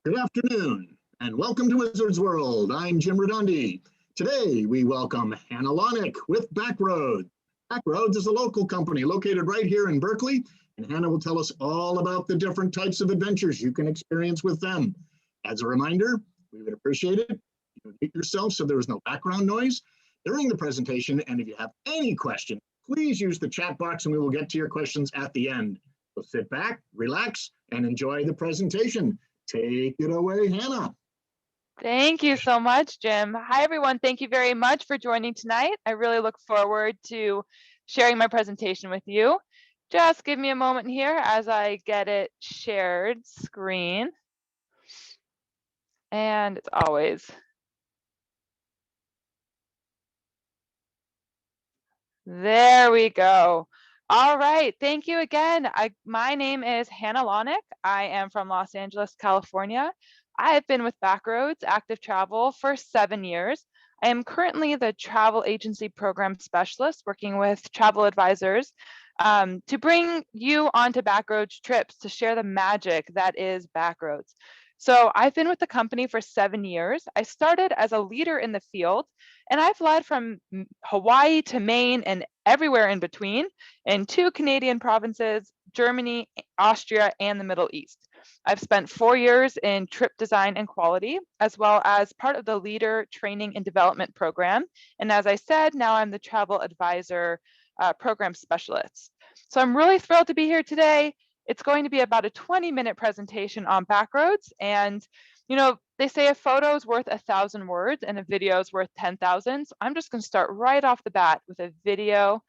Good afternoon, and welcome to Wizards World. I'm Jim Redondi. Today, we welcome Hannah Lonick with Backroads. Backroads is a local company located right here in Berkeley, and Hannah will tell us all about the different types of adventures you can experience with them. As a reminder, we would appreciate it if you would mute yourself so there is no background noise during the presentation, and if you have any questions, please use the chat box and we will get to your questions at the end. So sit back, relax, and enjoy the presentation. Take it away, Hannah. Thank you so much, Jim. Hi, everyone. Thank you very much for joining tonight. I really look forward to sharing my presentation with you. Just give me a moment here as I get it shared screen. And it's always there we go. All right, thank you again. My name is Hannah Lonick. I am from Los Angeles, California. I have been with Backroads Active Travel for 7 years. I am currently the travel agency program specialist working with travel advisors to bring you onto Backroads trips to share the magic that is Backroads. So I've been with the company for 7 years. I started as a leader in the field, and I've led from Hawaii to Maine and everywhere in between in 2 Canadian provinces, Germany, Austria, and the Middle East. I've spent 4 years in trip design and quality, as well as part of the leader training and development program. And as I said, now I'm the travel advisor program specialist. So I'm really thrilled to be here today. It's going to be about a 20-minute presentation on Backroads. And, you know, they say a photo is worth 1,000 words and a video is worth 10,000. So I'm just going to start right off the bat with a video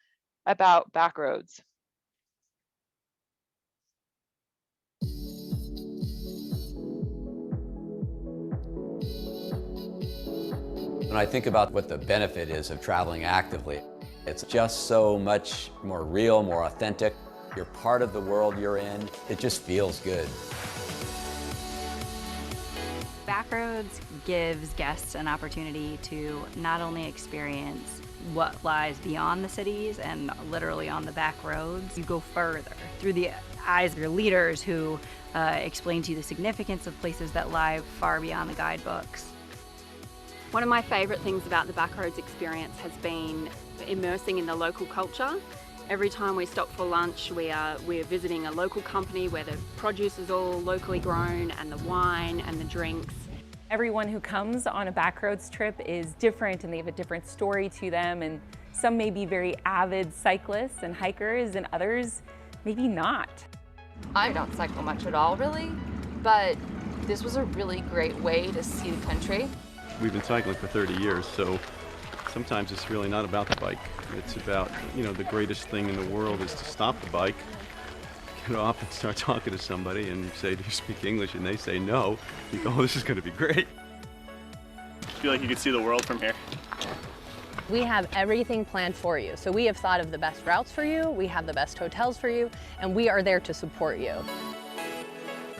about Backroads. When I think about what the benefit is of traveling actively, it's just so much more real, more authentic. You're part of the world you're in. It just feels good. Backroads gives guests an opportunity to not only experience what lies beyond the cities and literally on the back roads, you go further through the eyes of your leaders who explain to you the significance of places that lie far beyond the guidebooks. One of my favourite things about the Backroads experience has been immersing in the local culture. Every time we stop for lunch, we're visiting a local company where the produce is all locally grown and the wine and the drinks. Everyone who comes on a Backroads trip is different and they have a different story to them, and some may be very avid cyclists and hikers and others maybe not. I don't cycle much at all really, but this was a really great way to see the country. We've been cycling for 30 years, so sometimes it's really not about the bike. It's about, the greatest thing in the world is to stop the bike, get off and start talking to somebody and say, do you speak English? And they say no. You go, oh, this is going to be great. I feel like you can see the world from here. We have everything planned for you. So we have thought of the best routes for you, we have the best hotels for you, and we are there to support you.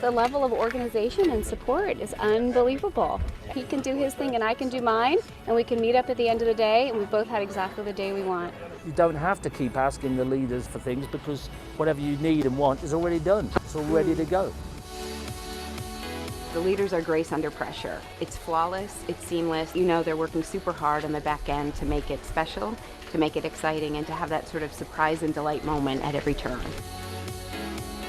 The level of organization and support is unbelievable. He can do his thing and I can do mine, and we can meet up at the end of the day and we both had exactly the day we want. You don't have to keep asking the leaders for things because whatever you need and want is already done. It's all ready to go. The leaders are grace under pressure. It's flawless, it's seamless. You know they're working super hard on the back end to make it special, to make it exciting, and to have that sort of surprise and delight moment at every turn.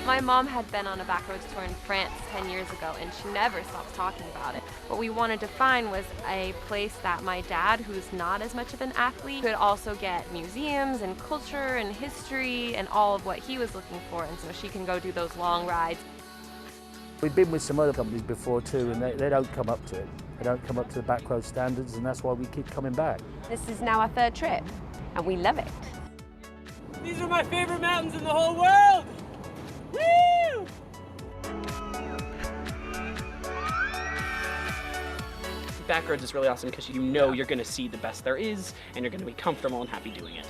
My mom had been on a Backroads tour in France 10 years ago, and she never stops talking about it. What we wanted to find was a place that my dad, who's not as much of an athlete, could also get museums and culture and history and all of what he was looking for, and so she can go do those long rides. We've been with some other companies before too, and they don't come up to it. They don't come up to the Backroads standards, and that's why we keep coming back. This is now our 3rd trip, and we love it. These are my favorite mountains in the whole world! Woo! Backroads is really awesome because you know you're going to see the best there is, and you're going to be comfortable and happy doing it.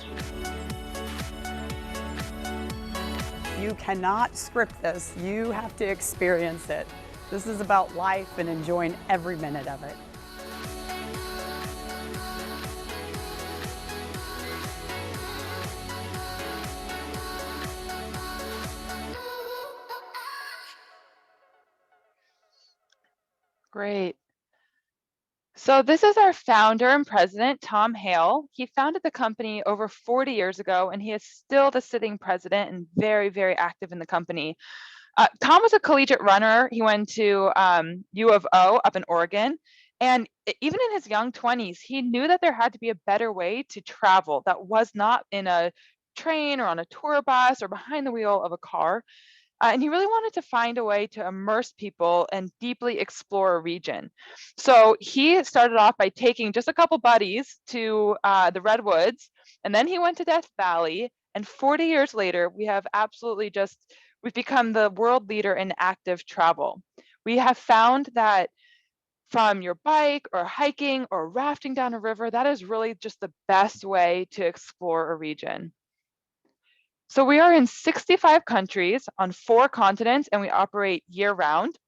You cannot script this. You have to experience it. This is about life and enjoying every minute of it. Great. So this is our founder and president, Tom Hale. He founded the company over 40 years ago, and he is still the sitting president and very, very active in the company. Tom was a collegiate runner. He went to U of O up in Oregon. And even in his young 20s, he knew that there had to be a better way to travel that was not in a train or on a tour bus or behind the wheel of a car. And he really wanted to find a way to immerse people and deeply explore a region. So he started off by taking just a couple buddies to the Redwoods, and then he went to Death Valley. And 40 years later, we've become the world leader in active travel. We have found that from your bike or hiking or rafting down a river, that is really just the best way to explore a region. So we are in 65 countries on 4 continents, and we operate year-round.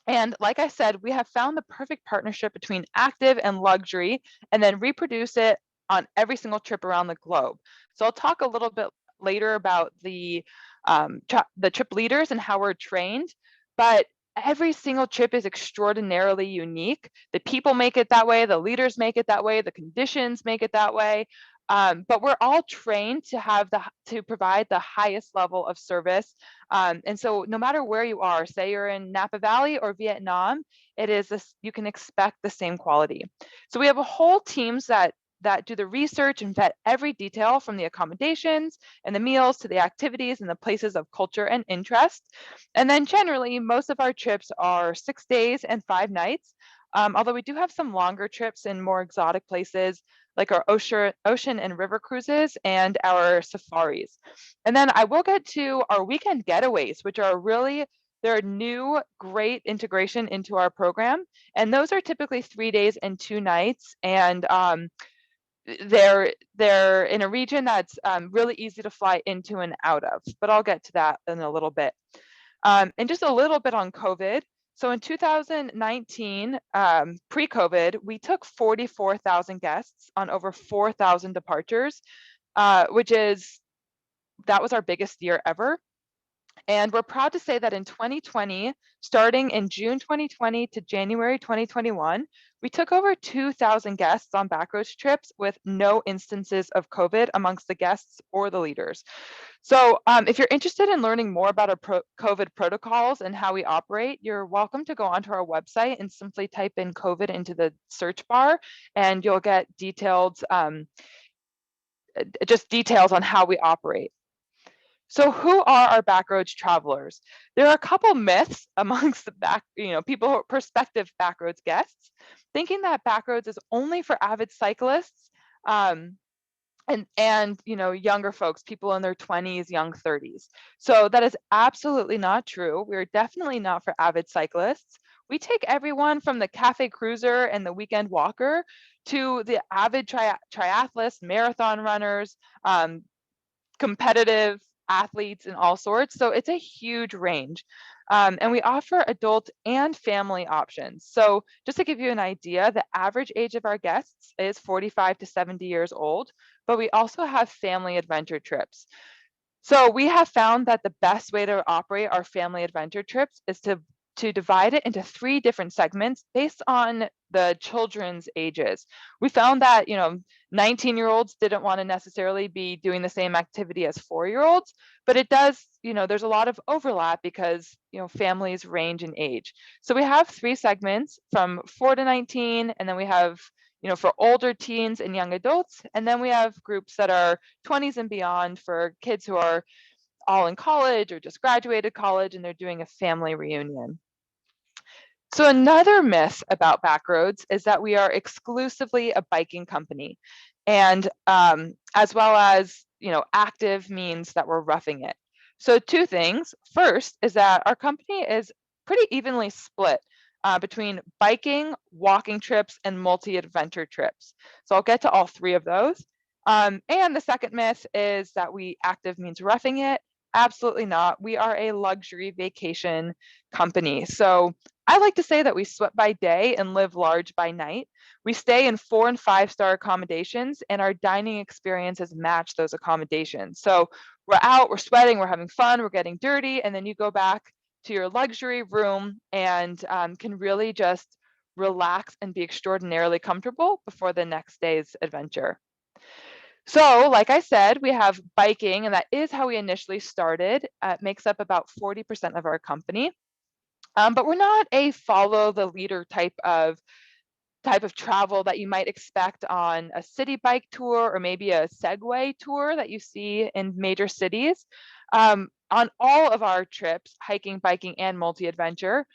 And like I said, we have found the perfect partnership between active and luxury, and then reproduce it on every single trip around the globe. So I'll talk a little bit later about the trip leaders and how we're trained, but every single trip is extraordinarily unique. The people make it that way, the leaders make it that way, the conditions make it that way. But we're all trained to provide the highest level of service. And so no matter where you are, say you're in Napa Valley or Vietnam, you can expect the same quality. So we have a whole teams that do the research and vet every detail, from the accommodations and the meals to the activities and the places of culture and interest. And then generally, most of our trips are 6 days and 5 nights. Although we do have some longer trips in more exotic places, like our ocean and river cruises and our safaris. And then I will get to our weekend getaways, which are they're new, great integration into our program. And those are typically 3 days and 2 nights. And they're in a region that's really easy to fly into and out of, but I'll get to that in a little bit. And just a little bit on COVID. So in 2019, pre-COVID, we took 44,000 guests on over 4,000 departures, that was our biggest year ever. And we're proud to say that in 2020, starting in June 2020 to January 2021, we took over 2,000 guests on Backroads trips with no instances of COVID amongst the guests or the leaders. So if you're interested in learning more about our COVID protocols and how we operate, you're welcome to go onto our website and simply type in COVID into the search bar, and you'll get details on how we operate. So who are our Backroads travelers? There are a couple myths amongst the prospective Backroads guests, thinking that Backroads is only for avid cyclists and younger folks, people in their 20s, young 30s. So that is absolutely not true. We're definitely not for avid cyclists. We take everyone from the cafe cruiser and the weekend walker to the avid triathletes, marathon runners, competitive athletes, and all sorts. So it's a huge range. And we offer adult and family options. So just to give you an idea, the average age of our guests is 45 to 70 years old, but we also have family adventure trips. So we have found that the best way to operate our family adventure trips is to divide it into 3 different segments based on the children's ages. We found that 19-year-olds didn't want to necessarily be doing the same activity as 4-year-olds, but it does, there's a lot of overlap because families range in age. So we have 3 segments from 4 to 19, and then we have for older teens and young adults, and then we have groups that are 20s and beyond for kids who are all in college or just graduated college and they're doing a family reunion. So another myth about Backroads is that we are exclusively a biking company, and as well as active means that we're roughing it. So 2 things. First is that our company is pretty evenly split between biking, walking trips, and multi-adventure trips. So I'll get to all 3 of those. And the second myth is that active means roughing it. Absolutely not. We are a luxury vacation company. So I like to say that we sweat by day and live large by night. We stay in 4- and 5-star accommodations, and our dining experiences match those accommodations. So we're out, we're sweating, we're having fun, we're getting dirty, and then you go back to your luxury room and can really just relax and be extraordinarily comfortable before the next day's adventure. So, like I said, we have biking, and that is how we initially started. It makes up about 40% of our company. But we're not a follow the leader type of travel that you might expect on a city bike tour or maybe a Segway tour that you see in major cities. On all of our trips, hiking, biking, and multi-adventure,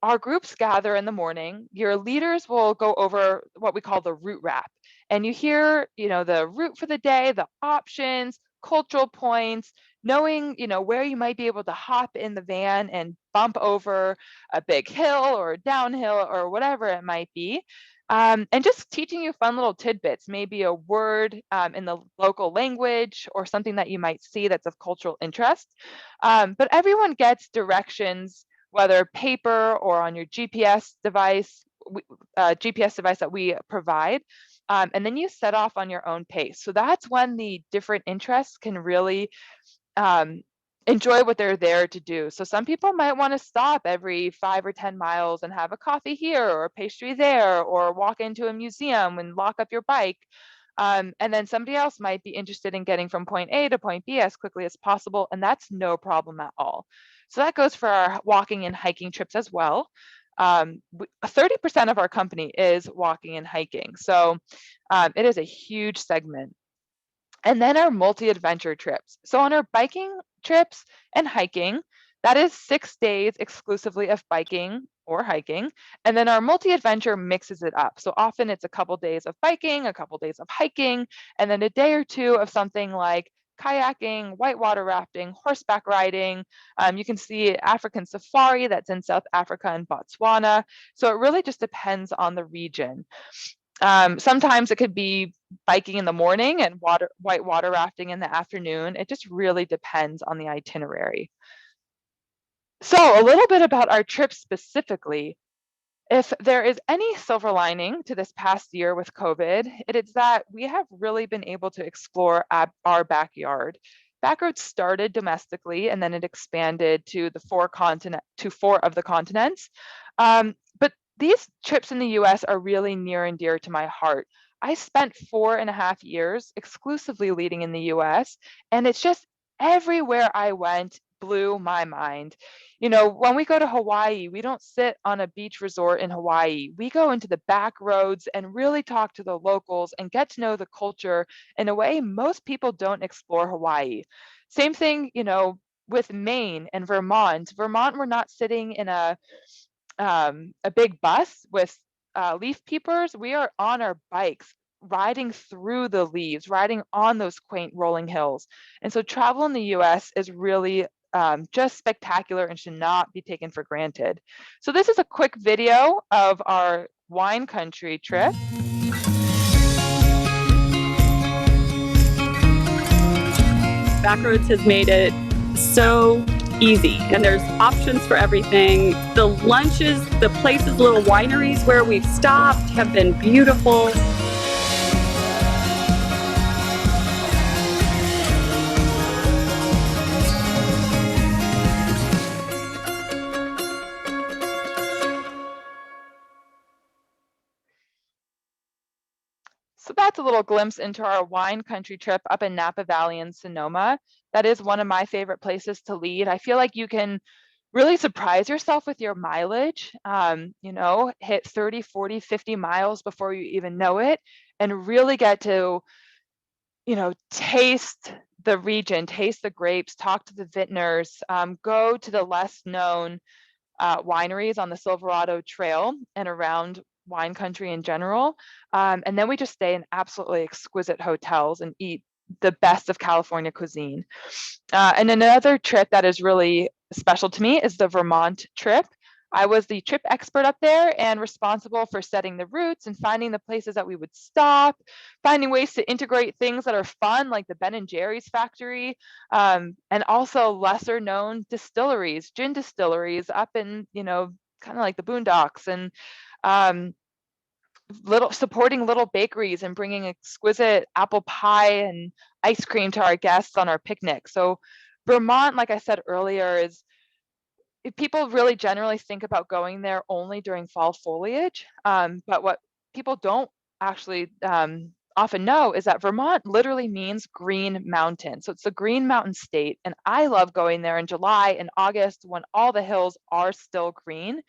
our groups gather in the morning. Your leaders will go over what we call the route wrap. And you hear, the route for the day, the options, cultural points, knowing, where you might be able to hop in the van and bump over a big hill or a downhill or whatever it might be. And just teaching you fun little tidbits, maybe a word in the local language or something that you might see that's of cultural interest. But everyone gets directions, whether paper or on your GPS device that we provide. And then you set off on your own pace. So that's when the different interests can really enjoy what they're there to do. So some people might want to stop every 5 or 10 miles and have a coffee here or a pastry there, or walk into a museum and lock up your bike. And then somebody else might be interested in getting from point A to point B as quickly as possible, and that's no problem at all. So that goes for our walking and hiking trips as well. 30% of our company is walking and hiking, so it is a huge segment. And then our multi-adventure trips. So on our biking trips and hiking, that is 6 days exclusively of biking or hiking. And then our multi-adventure mixes it up. So often it's a couple days of biking, a couple days of hiking, and then a day or two of something like kayaking, whitewater rafting, horseback riding. You can see African safari that's in South Africa and Botswana. So it really just depends on the region. Sometimes it could be biking in the morning and whitewater rafting in the afternoon. It just really depends on the itinerary. So a little bit about our trip specifically. If there is any silver lining to this past year with COVID, it is that we have really been able to explore our backyard. Backroads started domestically, and then it expanded to 4 of the continents. But these trips in the US are really near and dear to my heart. I spent 4.5 years exclusively leading in the US, and it's just everywhere I went blew my mind. When we go to Hawaii, we don't sit on a beach resort in Hawaii. We go into the back roads and really talk to the locals and get to know the culture in a way most people don't explore Hawaii. Same thing, with Maine and Vermont. Vermont, we're not sitting in a big bus with leaf peepers. We are on our bikes, riding through the leaves, riding on those quaint rolling hills. And so travel in the US is really just spectacular and should not be taken for granted. So this is a quick video of our wine country trip. Backroads has made it so easy, and there's options for everything. The lunches, the places, little wineries where we've stopped have been beautiful. So that's a little glimpse into our wine country trip up in Napa Valley in Sonoma. That is one of my favorite places to lead. I feel like you can really surprise yourself with your mileage, hit 30, 40, 50 miles before you even know it, and really get to, taste the region, taste the grapes, talk to the vintners, go to the less known wineries on the Silverado Trail and around wine country in general. And then we just stay in absolutely exquisite hotels and eat the best of California cuisine. And another trip that is really special to me is the Vermont trip. I was the trip expert up there and responsible for setting the routes and finding the places that we would stop, finding ways to integrate things that are fun, like the Ben & Jerry's factory, and also lesser known distilleries, gin distilleries up in, kind of like the boondocks, and supporting little bakeries and bringing exquisite apple pie and ice cream to our guests on our picnic. So Vermont, like I said earlier, is people really generally think about going there only during fall foliage, but what people don't actually often know is that Vermont literally means green mountain. So it's the Green Mountain State, and I love going there in July and August when all the hills are still green,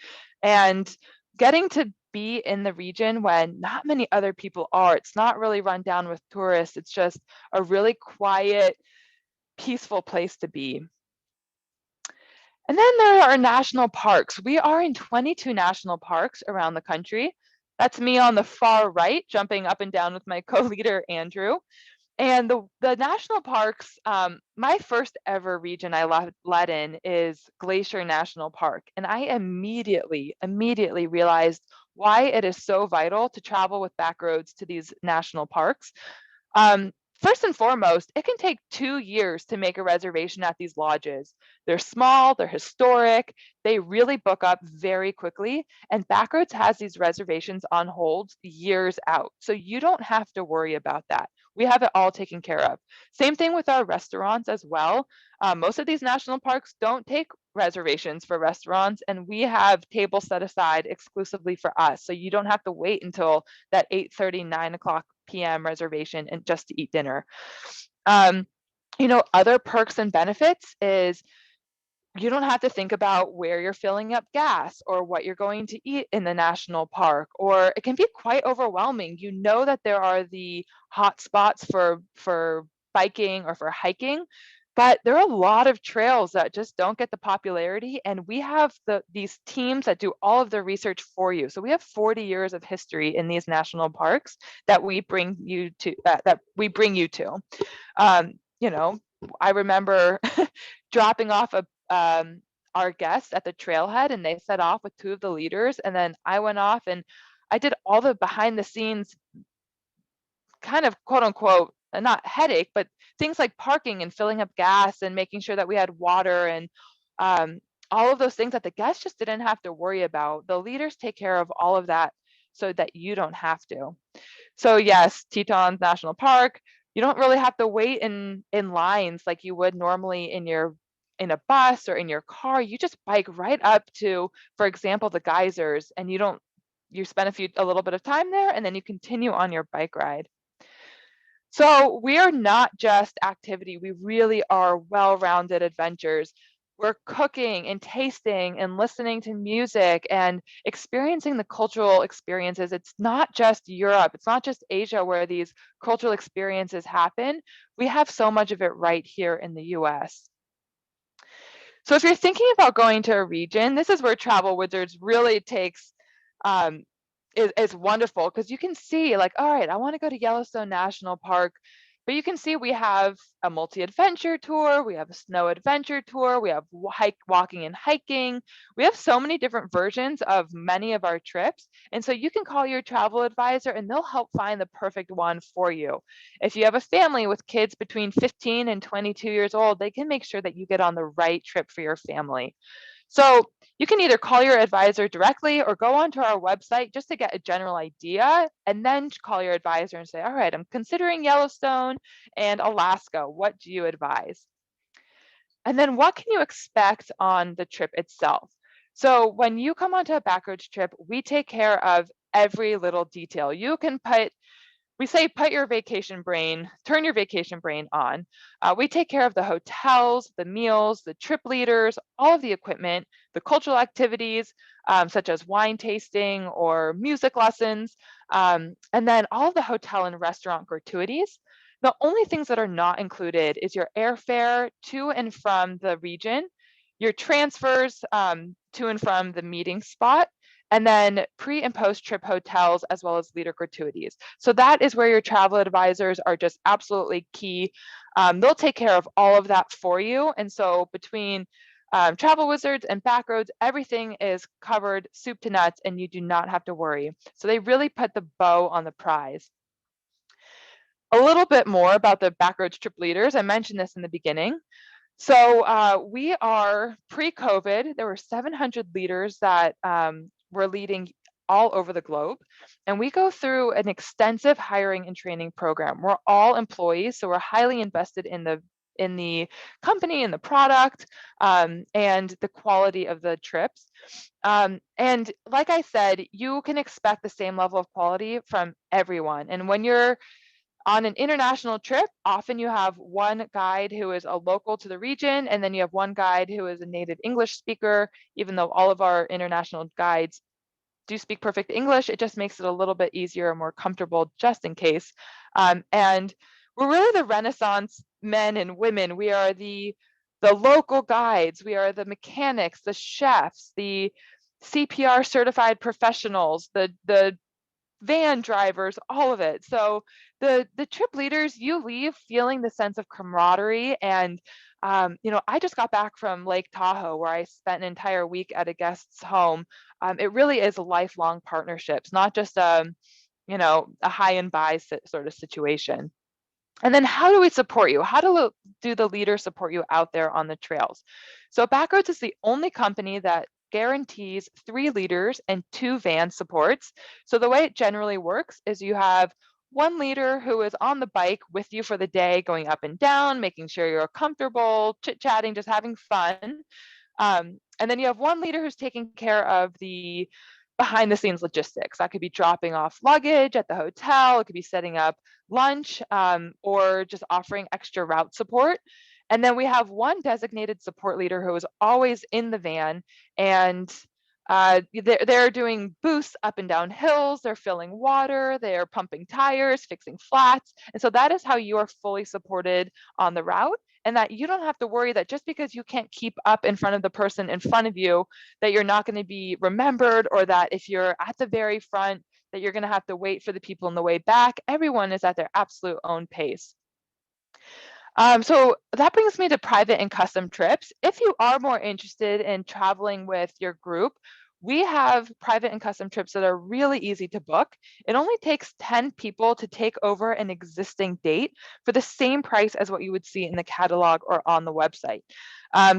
and getting to be in the region when not many other people are. It's not really run down with tourists. It's just a really quiet, peaceful place to be. And then there are national parks. We are in 22 national parks around the country. That's me on the far right, jumping up and down with my co-leader, Andrew. And the national parks, my first ever region I led in is Glacier National Park. And I immediately realized why it is so vital to travel with Backroads to these national parks. First and foremost, it can take 2 years to make a reservation at these lodges. They're small, they're historic, they really book up very quickly, and Backroads has these reservations on hold years out. So you don't have to worry about that. We have it all taken care of. Same thing with our restaurants as well. Most of these national parks don't take reservations for restaurants, and we have tables set aside exclusively for us. So you don't have to wait until that 8:30, 9 o'clock p.m. reservation and just to eat dinner. Other perks and benefits is you don't have to think about where you're filling up gas or what you're going to eat in the national park, or it can be quite overwhelming. You know that there are the hot spots for biking or for hiking, but there are a lot of trails that just don't get the popularity, and we have these teams that do all of the research for you. So we have 40 years of history in these national parks that we bring you to. I remember dropping off our guests at the trailhead, and they set off with 2 of the leaders, and then I went off and I did all the behind the scenes kind of quote unquote, not headache, but things like parking and filling up gas and making sure that we had water and all of those things that the guests just didn't have to worry about. The leaders take care of all of that so that you don't have to. So yes, Tetons National Park, you don't really have to wait in lines like you would normally in a bus or in your car. You just bike right up to, for example, the geysers, and you spend a little bit of time there, and then you continue on your bike ride. So we are not just activity, we really are well-rounded adventures. We're cooking and tasting and listening to music and experiencing the cultural experiences. It's not just Europe, it's not just Asia where these cultural experiences happen. We have so much of it right here in the US. So if you're thinking about going to a region, this is where Travel Wizards really takes is wonderful, because you can see like, all right, I want to go to Yellowstone National Park, but you can see we have a multi-adventure tour, we have a snow adventure tour, we have walking and hiking. We have so many different versions of many of our trips. And so you can call your travel advisor and they'll help find the perfect one for you. If you have a family with kids between 15 and 22 years old, they can make sure that you get on the right trip for your family. So you can either call your advisor directly or go onto our website just to get a general idea, and then call your advisor and say, all right, I'm considering Yellowstone and Alaska. What do you advise? And then what can you expect on the trip itself? So when you come onto a Backroads trip, we take care of every little detail. We say put your vacation brain, turn your vacation brain on. We take care of the hotels, the meals, the trip leaders, all of the equipment, the cultural activities, such as wine tasting or music lessons, and then all of the hotel and restaurant gratuities. The only things that are not included is your airfare to and from the region, your transfers to and from the meeting spot, and then pre and post trip hotels, as well as leader gratuities. So that is where your travel advisors are just absolutely key. They'll take care of all of that for you. And so between Travel Wizards and Backroads, everything is covered soup to nuts, and you do not have to worry. So they really put the bow on the prize. A little bit more about the Backroads trip leaders. I mentioned this in the beginning. So we are pre-COVID, there were 700 leaders that we're leading all over the globe, and we go through an extensive hiring and training program. We're all employees, so we're highly invested in in the company and the product, and the quality of the trips. And like I said, you can expect the same level of quality from everyone. And when you're on an international trip, often you have one guide who is a local to the region, and then you have one guide who is a native English speaker. Even though all of our international guides do speak perfect English, it just makes it a little bit easier and more comfortable just in case. And we're really the Renaissance men and women. We are the local guides. We are the mechanics, the chefs, the CPR certified professionals, the van drivers, all of it. So the trip leaders, you leave feeling the sense of camaraderie. And I just got back from Lake Tahoe, where I spent an entire week at a guest's home. It really is lifelong partnerships, not just a high and buy sort of situation. And then how do we support you? How do the leaders support you out there on the trails? So Backroads is the only company that guarantees 3 leaders and 2 van supports. So the way it generally works is you have one leader who is on the bike with you for the day, going up and down, making sure you're comfortable, chit-chatting, just having fun. And then you have one leader who's taking care of the behind the scenes logistics. That could be dropping off luggage at the hotel. It could be setting up lunch, or just offering extra route support. And then we have one designated support leader who is always in the van, and they're doing boosts up and down hills, they're filling water, they're pumping tires, fixing flats. And so that is how you are fully supported on the route, and that you don't have to worry that just because you can't keep up in front of the person in front of you, that you're not going to be remembered, or that if you're at the very front, that you're going to have to wait for the people on the way back. Everyone is at their absolute own pace. So that brings me to private and custom trips. If you are more interested in traveling with your group, we have private and custom trips that are really easy to book. It only takes 10 people to take over an existing date for the same price as what you would see in the catalog or on the website.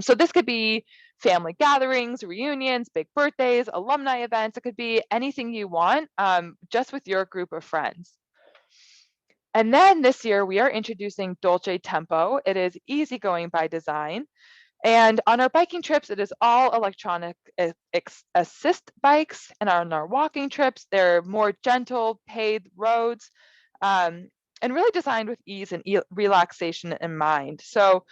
So this could be family gatherings, reunions, big birthdays, alumni events. It could be anything you want, just with your group of friends. And then this year we are introducing Dolce Tempo. It is easygoing by design. And on our biking trips, it is all electronic assist bikes. And on our walking trips, they're more gentle, paved roads, and really designed with ease and relaxation in mind. So,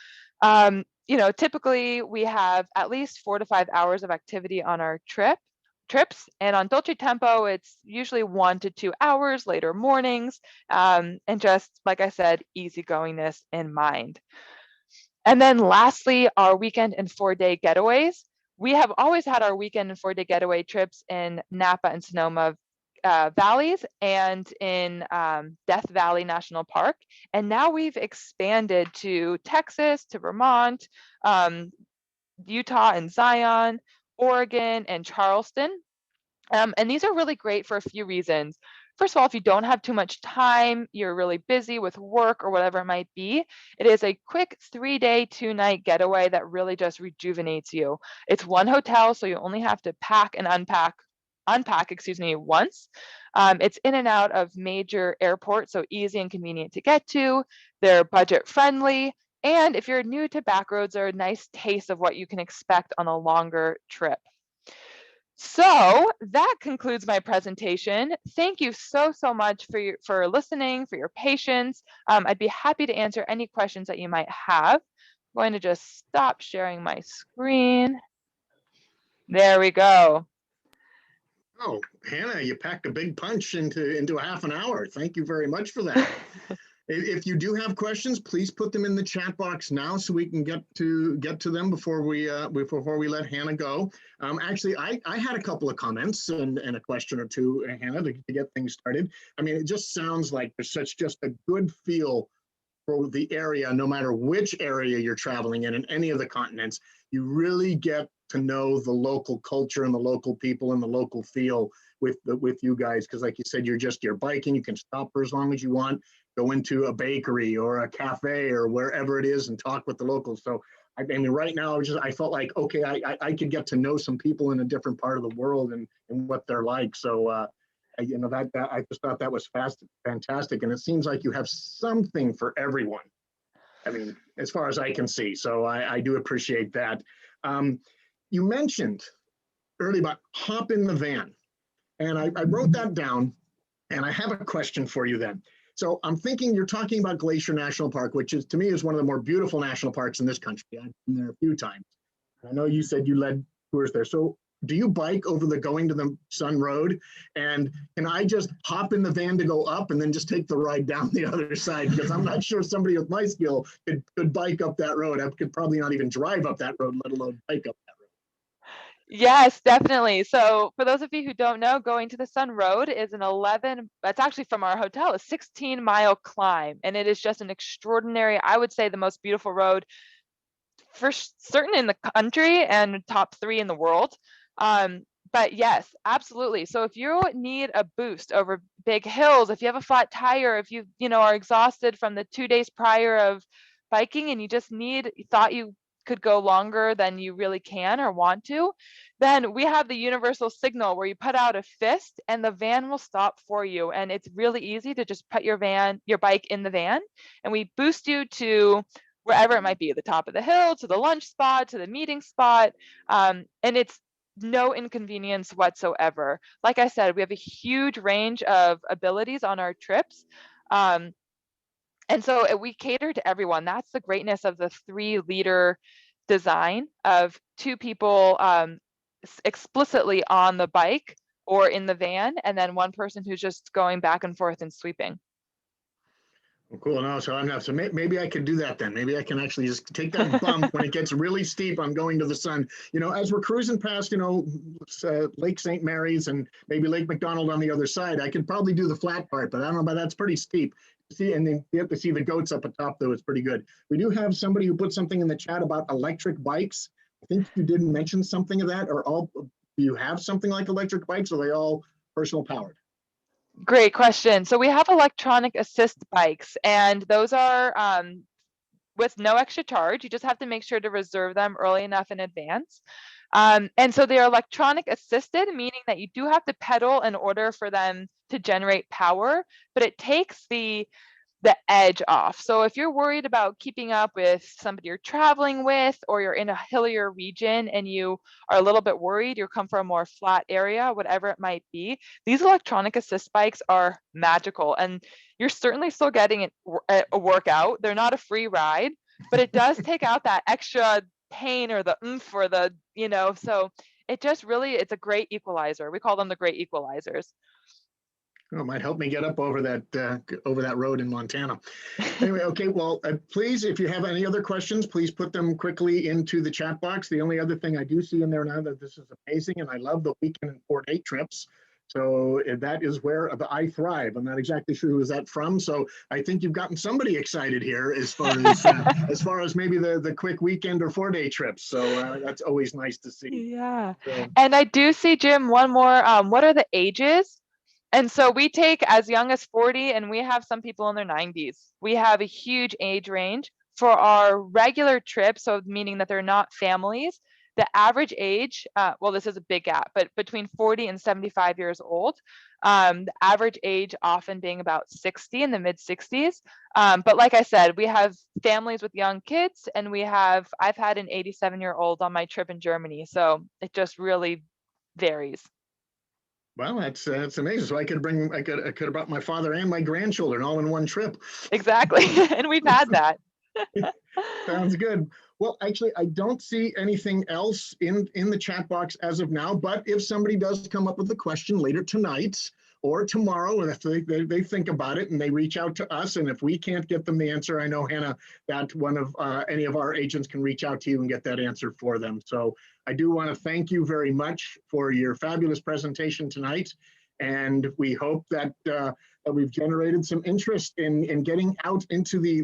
typically we have at least 4 to 5 hours of activity on our trips, and on Dolce Tempo it's usually 1 to 2 hours, later mornings, and just like I said, easygoingness in mind. And then lastly, our weekend and 4-day getaways. We have always had our weekend and 4-day getaway trips in Napa and Sonoma valleys and in Death Valley National Park, and now we've expanded to Texas, to Vermont, Utah and Zion, Oregon and Charleston. And these are really great for a few reasons. First of all, if you don't have too much time, you're really busy with work or whatever it might be, it is a quick 3-day, 2-night getaway that really just rejuvenates you. It's one hotel, so you only have to pack and unpack once. It's in and out of major airports, so easy and convenient to get to. They're budget friendly. And if you're new to Backroads, they're a nice taste of what you can expect on a longer trip. So that concludes my presentation. Thank you so much for listening, for your patience. I'd be happy to answer any questions that you might have. I'm going to just stop sharing my screen. There we go. Oh, Hannah, you packed a big punch into half an hour. Thank you very much for that. If you do have questions, please put them in the chat box now so we can get to them before we let Hannah go. Actually, I had a couple of comments and a question or two, Hannah, to get things started. I mean, it just sounds like there's just a good feel for the area, no matter which area you're traveling in any of the continents. You really get to know the local culture and the local people and the local feel with you guys, because like you said, you're biking, you can stop for as long as you want, go into a bakery or a cafe or wherever it is and talk with the locals. So I mean, right now I felt like, okay, I could get to know some people in a different part of the world and what they're like. So I just thought that was fantastic, and it seems like you have something for everyone. I mean, as far as I can see. So I do appreciate that. You mentioned earlier about hop in the van, and I wrote that down, and I have a question for you then. So I'm thinking you're talking about Glacier National Park, which is, to me, is one of the more beautiful national parks in this country. I've been there a few times. I know you said you led tours there. So do you bike over the Going to the Sun Road? And can I just hop in the van to go up and then just take the ride down the other side? Because I'm not sure somebody with my skill could bike up that road. I could probably not even drive up that road, let alone bike up that road. Yes, definitely. So for those of you who don't know, Going to the Sun Road is that's actually from our hotel, a 16-mile climb. And it is just an extraordinary, I would say the most beautiful road for certain in the country and top 3 in the world. But yes, absolutely. So if you need a boost over big hills, if you have a flat tire, if you are exhausted from the 2 days prior of biking and you just thought you could go longer than you really can or want to, then we have the universal signal where you put out a fist and the van will stop for you. And it's really easy to just put your bike in the van, and we boost you to wherever it might be, the top of the hill, to the lunch spot, to the meeting spot. And it's no inconvenience whatsoever. Like I said, we have a huge range of abilities on our trips. And so we cater to everyone. That's the greatness of the 3-liter design of 2 people explicitly on the bike or in the van, and then 1 person who's just going back and forth and sweeping. Well, cool. No, so maybe I could do that then. Maybe I can actually just take that bump when it gets really steep on Going to the Sun. As we're cruising past, Lake St. Mary's and maybe Lake McDonald on the other side, I could probably do the flat part, but I don't know, but that's pretty steep. See, and then you have to see the goats up atop, though. It's pretty good. We do have somebody who put something in the chat about electric bikes. I think you did mention something of that. Do you have something like electric bikes? Or are they all personal powered? Great question. So we have electronic assist bikes, and those are with no extra charge. You just have to make sure to reserve them early enough in advance. And so they're electronic assisted, meaning that you do have to pedal in order for them to generate power, but it takes the edge off. So if you're worried about keeping up with somebody you're traveling with, or you're in a hillier region and you are a little bit worried, you come from a more flat area, whatever it might be, these electronic assist bikes are magical. And you're certainly still getting a workout. They're not a free ride, but it does take out that extra pain or the oomph or the, so it just really, it's a great equalizer. We call them the great equalizers. Oh, it might help me get up over that road in Montana. Anyway, okay, well, please, if you have any other questions, please put them quickly into the chat box. The only other thing I do see in there now that this is amazing, and I love the weekend and 4-day trips. So that is where I thrive. I'm not exactly sure who is that from. So I think you've gotten somebody excited here as far as maybe the quick weekend or 4-day trips. So that's always nice to see. Yeah. So. And I do see, Jim, one more. What are the ages? And so we take as young as 40, and we have some people in their 90s. We have a huge age range for our regular trips. So meaning that they're not families. The average age, well, this is a big gap, but between 40 and 75 years old, the average age often being about 60, in the mid 60s. But like I said, we have families with young kids, and I've had an 87-year-old on my trip in Germany. So it just really varies. Well, that's amazing. So I could have brought my father and my grandchildren all in one trip. Exactly. And we've had that. Sounds good. Well, actually, I don't see anything else in the chat box as of now, but if somebody does come up with a question later tonight or tomorrow, and if they think about it and they reach out to us, and if we can't get them the answer, I know, Hannah, that any of our agents can reach out to you and get that answer for them. So I do want to thank you very much for your fabulous presentation tonight. And we hope that we've generated some interest in getting out into the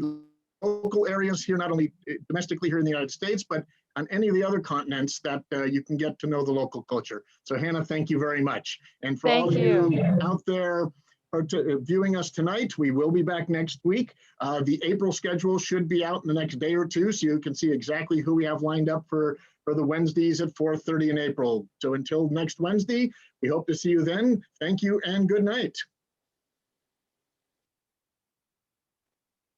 local areas here, not only domestically here in the United States, but on any of the other continents, that you can get to know the local culture. So Hannah, thank you very much. And for all of you out there viewing us tonight, we will be back next week. The April schedule should be out in the next day or two, so you can see exactly who we have lined up for the Wednesdays at 4:30 in April. So until next Wednesday, we hope to see you then. Thank you and good night.